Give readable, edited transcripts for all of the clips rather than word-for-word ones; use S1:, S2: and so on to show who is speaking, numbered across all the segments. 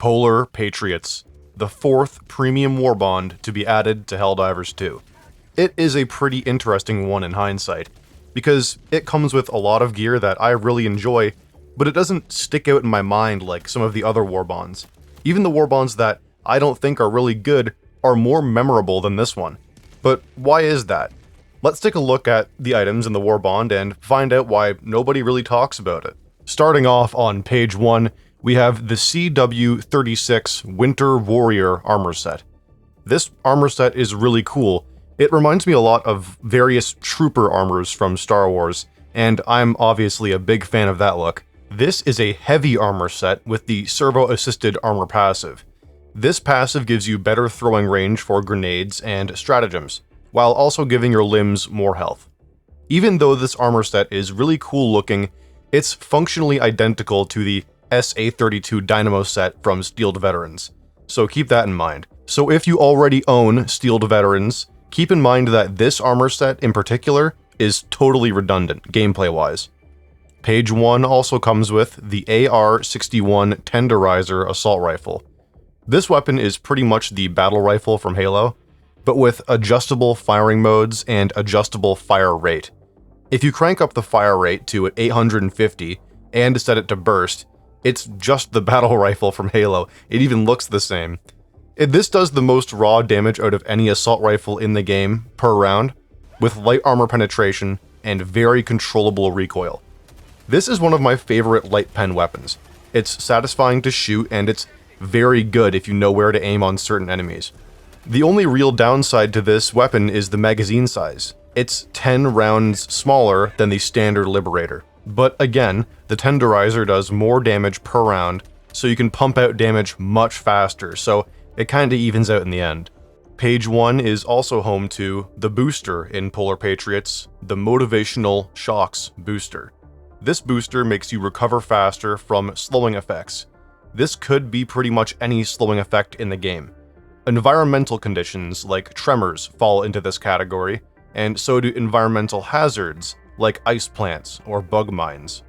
S1: Polar Patriots, the 4th premium Warbond to be added to Helldivers 2. It is a pretty interesting one in hindsight, because it comes with a lot of gear that I really enjoy, but it doesn't stick out in my mind like some of the other Warbonds. Even the Warbonds that I don't think are really good are more memorable than this one. But why is that? Let's take a look at the items in the Warbond and find out why nobody really talks about it. Starting off on page 1, we have the CW36 Winter Warrior armor set. This armor set is really cool. It reminds me a lot of various trooper armors from Star Wars, and I'm obviously a big fan of that look. This is a heavy armor set with the servo-assisted armor passive. This passive gives you better throwing range for grenades and stratagems, while also giving your limbs more health. Even though this armor set is really cool looking, it's functionally identical to the SA-32 Dynamo set from Steeled Veterans, so keep that in mind. So if you already own Steeled Veterans, keep in mind that this armor set in particular is totally redundant, gameplay-wise. Page 1 also comes with the AR-61 Tenderizer Assault Rifle. This weapon is pretty much the battle rifle from Halo, but with adjustable firing modes and adjustable fire rate. If you crank up the fire rate to 850 and set it to burst, it's just the battle rifle from Halo. It even looks the same. This does the most raw damage out of any assault rifle in the game per round, with light armor penetration and very controllable recoil. This is one of my favorite light pen weapons. It's satisfying to shoot, and it's very good if you know where to aim on certain enemies. The only real downside to this weapon is the magazine size. It's 10 rounds smaller than the standard Liberator. But again, the Tenderizer does more damage per round, so you can pump out damage much faster, so it kinda evens out in the end. Page 1 is also home to the booster in Polar Patriots, the Motivational Shocks booster. This booster makes you recover faster from slowing effects. This could be pretty much any slowing effect in the game. Environmental conditions like tremors fall into this category, and so do environmental hazards like ice plants or bug mines.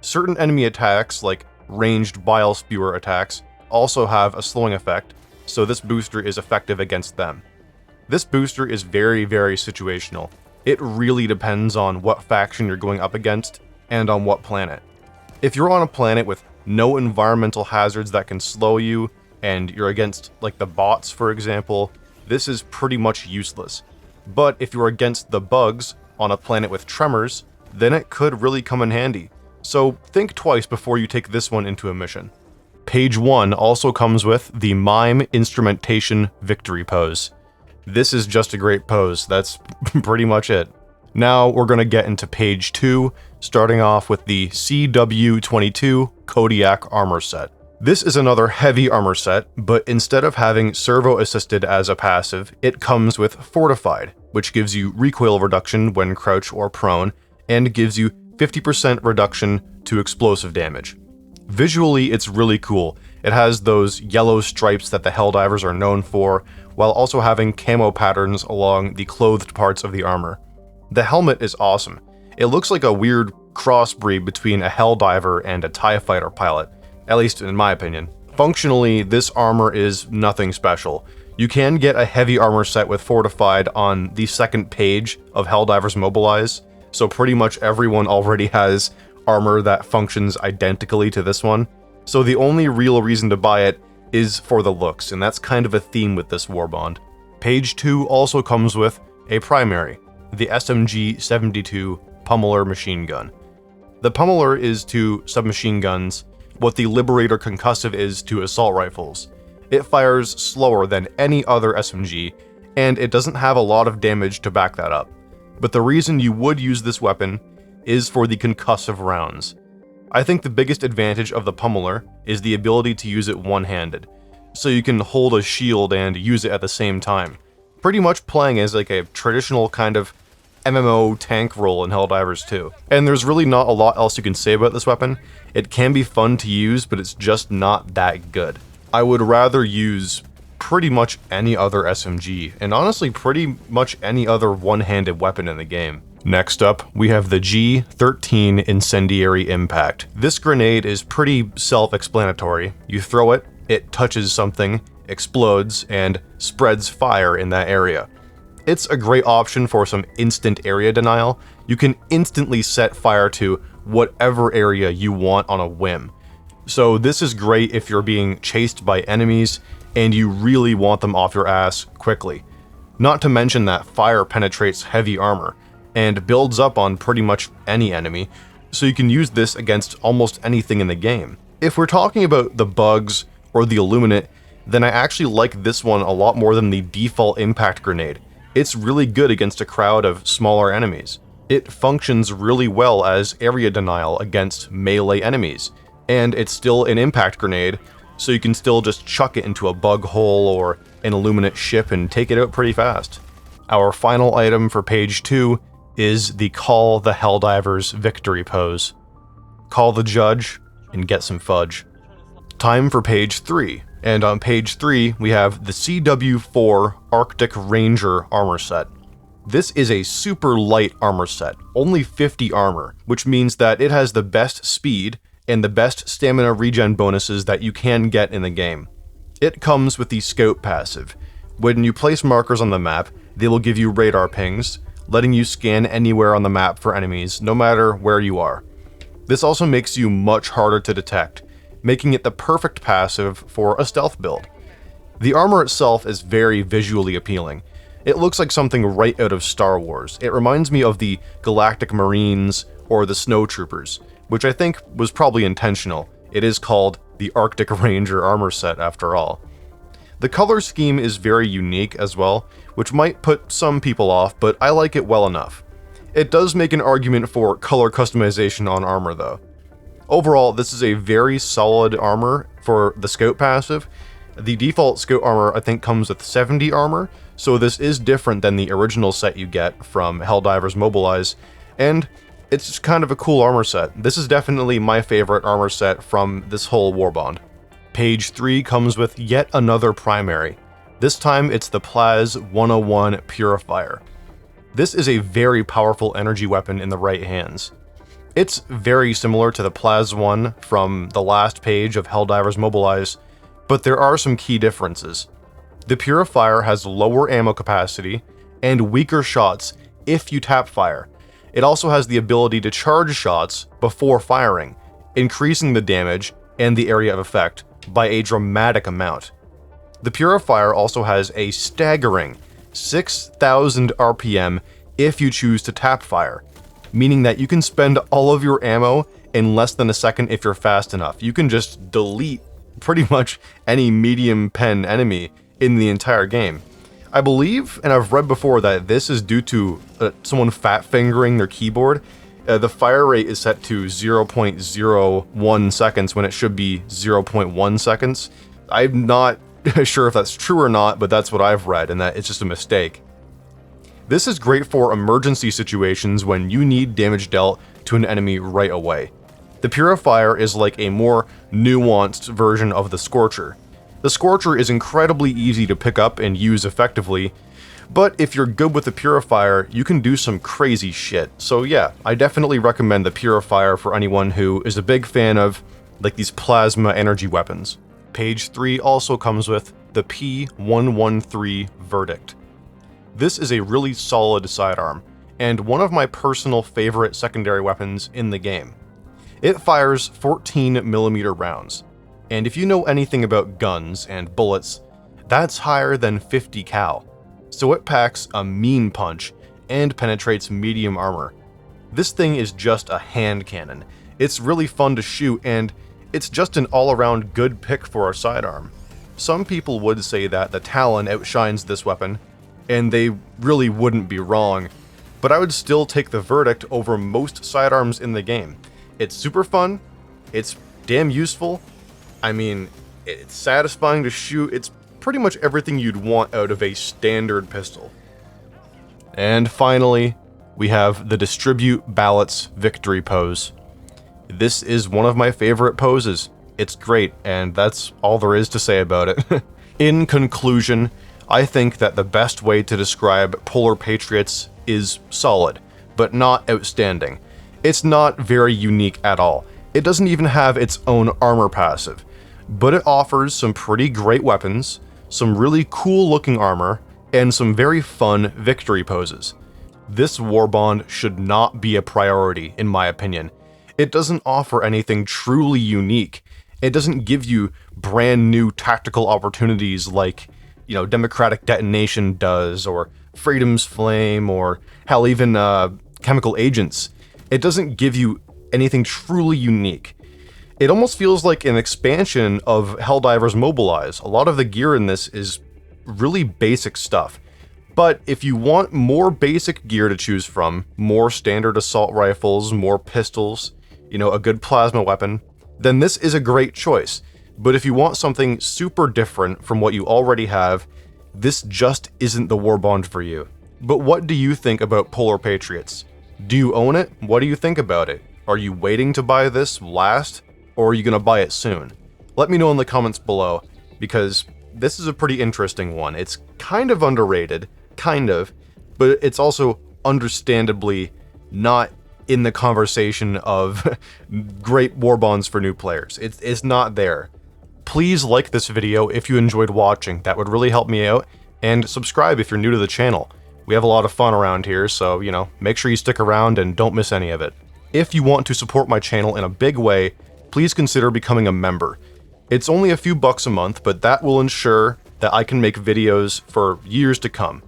S1: Certain enemy attacks like ranged bile spewer attacks also have a slowing effect, so this booster is effective against them. This booster is very situational. It really depends on what faction you're going up against and on what planet. If you're on a planet with no environmental hazards that can slow you, and you're against like the bots for example, this is pretty much useless. But if you're against the bugs on a planet with tremors, then it could really come in handy. So think twice before you take this one into a mission. Page 1 also comes with the Mime Instrumentation Victory Pose. This is just a great pose, that's pretty much it. Now we're going to get into page 2, starting off with the CW22 Kodiak armor set. This is another heavy armor set, but instead of having servo-assisted as a passive, it comes with Fortified, which gives you recoil reduction when crouch or prone, and gives you 50% reduction to explosive damage. Visually, it's really cool. It has those yellow stripes that the Helldivers are known for, while also having camo patterns along the clothed parts of the armor. The helmet is awesome. It looks like a weird crossbreed between a Helldiver and a TIE fighter pilot, at least in my opinion. Functionally, this armor is nothing special. You can get a heavy armor set with Fortified on the second page of Helldivers Mobilize, so pretty much everyone already has armor that functions identically to this one. So the only real reason to buy it is for the looks, and that's kind of a theme with this Warbond. Page 2 also comes with a primary, the SMG-72 Pummeler machine gun. The Pummeler is to submachine guns what the Liberator Concussive is to assault rifles. It fires slower than any other SMG, and it doesn't have a lot of damage to back that up. But the reason you would use this weapon is for the concussive rounds. I think the biggest advantage of the Pummeler is the ability to use it one-handed, so you can hold a shield and use it at the same time, pretty much playing as like a traditional kind of MMO tank role in Helldivers 2. And there's really not a lot else you can say about this weapon. It can be fun to use, but it's just not that good. I would rather use pretty much any other SMG, and honestly pretty much any other one-handed weapon in the game. Next up, we have the G13 Incendiary Impact. This grenade is pretty self-explanatory. You throw it, it touches something, explodes, and spreads fire in that area. It's a great option for some instant area denial. You can instantly set fire to whatever area you want on a whim. So this is great if you're being chased by enemies and you really want them off your ass quickly. Not to mention that fire penetrates heavy armor and builds up on pretty much any enemy, so you can use this against almost anything in the game. If we're talking about the bugs or the Illuminate, then I actually like this one a lot more than the default impact grenade. It's really good against a crowd of smaller enemies. It functions really well as area denial against melee enemies, and it's still an impact grenade, so you can still just chuck it into a bug hole or an Illuminate ship and take it out pretty fast. Our final item for page 2 is the Call the Helldivers victory pose. Call the judge and get some fudge. Time for page 3, and on page 3 we have the CW4 Arctic Ranger armor set. This is a super light armor set, only 50 armor, which means that it has the best speed and the best stamina regen bonuses that you can get in the game. It comes with the Scout passive. When you place markers on the map, they will give you radar pings, letting you scan anywhere on the map for enemies, no matter where you are. This also makes you much harder to detect, making it the perfect passive for a stealth build. The armor itself is very visually appealing. It looks like something right out of Star Wars. It reminds me of the Galactic Marines or the Snowtroopers, which I think was probably intentional. It is called the Arctic Ranger armor set after all. The color scheme is very unique as well, which might put some people off, but I like it well enough. It does make an argument for color customization on armor though. Overall, this is a very solid armor for the Scout passive. The default Scout armor I think comes with 70 armor, so this is different than the original set you get from Helldivers Mobilize, and it's just kind of a cool armor set. This is definitely my favorite armor set from this whole Warbond. Page 3 comes with yet another primary. This time it's the Plaz 101 Purifier. This is a very powerful energy weapon in the right hands. It's very similar to the Plaz 1 from the last page of Helldivers Mobilize, but there are some key differences. The Purifier has lower ammo capacity and weaker shots if you tap fire. It also has the ability to charge shots before firing, increasing the damage and the area of effect by a dramatic amount. The Purifier also has a staggering 6,000 RPM if you choose to tap fire, meaning that you can spend all of your ammo in less than a second if you're fast enough. You can just delete pretty much any medium pen enemy in the entire game. I believe, and I've read before, that this is due to someone fat fingering their keyboard. The fire rate is set to 0.01 seconds when it should be 0.1 seconds. I'm not sure if that's true or not, but that's what I've read, and that it's just a mistake. This is great for emergency situations when you need damage dealt to an enemy right away. The Purifier is like a more nuanced version of the Scorcher. The Scorcher is incredibly easy to pick up and use effectively, but if you're good with the Purifier, you can do some crazy shit. So yeah, I definitely recommend the Purifier for anyone who is a big fan of like these plasma energy weapons. Page 3 also comes with the P113 Verdict. This is a really solid sidearm, and one of my personal favorite secondary weapons in the game. It fires 14mm rounds, and if you know anything about guns and bullets, that's higher than 50 cal, so it packs a mean punch and penetrates medium armor. This thing is just a hand cannon. It's really fun to shoot, and it's just an all-around good pick for a sidearm. Some people would say that the Talon outshines this weapon, and they really wouldn't be wrong, but I would still take the Verdict over most sidearms in the game. It's super fun, it's damn useful, I mean, it's satisfying to shoot, it's pretty much everything you'd want out of a standard pistol. And finally, we have the Distribute Ballots victory pose. This is one of my favorite poses. It's great, and that's all there is to say about it. In conclusion, I think that the best way to describe Polar Patriots is solid, but not outstanding. It's not very unique at all. It doesn't even have its own armor passive. but it offers some pretty great weapons, some really cool looking armor, and some very fun victory poses. This Warbond should not be a priority, in my opinion. It doesn't offer anything truly unique. It doesn't give you brand new tactical opportunities like, Democratic Detonation does, or Freedom's Flame, or hell, even Chemical Agents. It doesn't give you anything truly unique. It almost feels like an expansion of Helldivers Mobilize. A lot of the gear in this is really basic stuff. But if you want more basic gear to choose from, more standard assault rifles, more pistols, a good plasma weapon, then this is a great choice. But if you want something super different from what you already have, this just isn't the Warbond for you. But what do you think about Polar Patriots? Do you own it? What do you think about it? Are you waiting to buy this last, or are you going to buy it soon? Let me know in the comments below, because this is a pretty interesting one. It's kind of underrated, but it's also understandably not in the conversation of great Warbonds for new players. It's not there. Please like this video if you enjoyed watching. That would really help me out, and subscribe if you're new to the channel. We have a lot of fun around here, so, make sure you stick around and don't miss any of it. If you want to support my channel in a big way, please consider becoming a member. It's only a few bucks a month, but that will ensure that I can make videos for years to come.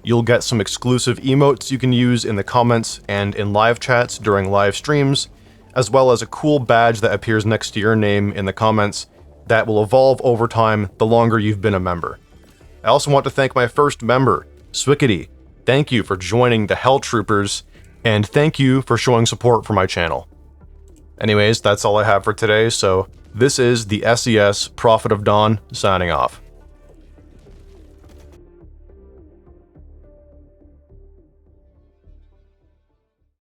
S1: You'll get some exclusive emotes you can use in the comments and in live chats during live streams, as well as a cool badge that appears next to your name in the comments that will evolve over time the longer you've been a member. I also want to thank my first member, Swickety. Thank you for joining the Hell Troopers, and thank you for showing support for my channel. Anyways, that's all I have for today, so this is the SES Prophet of Dawn signing off.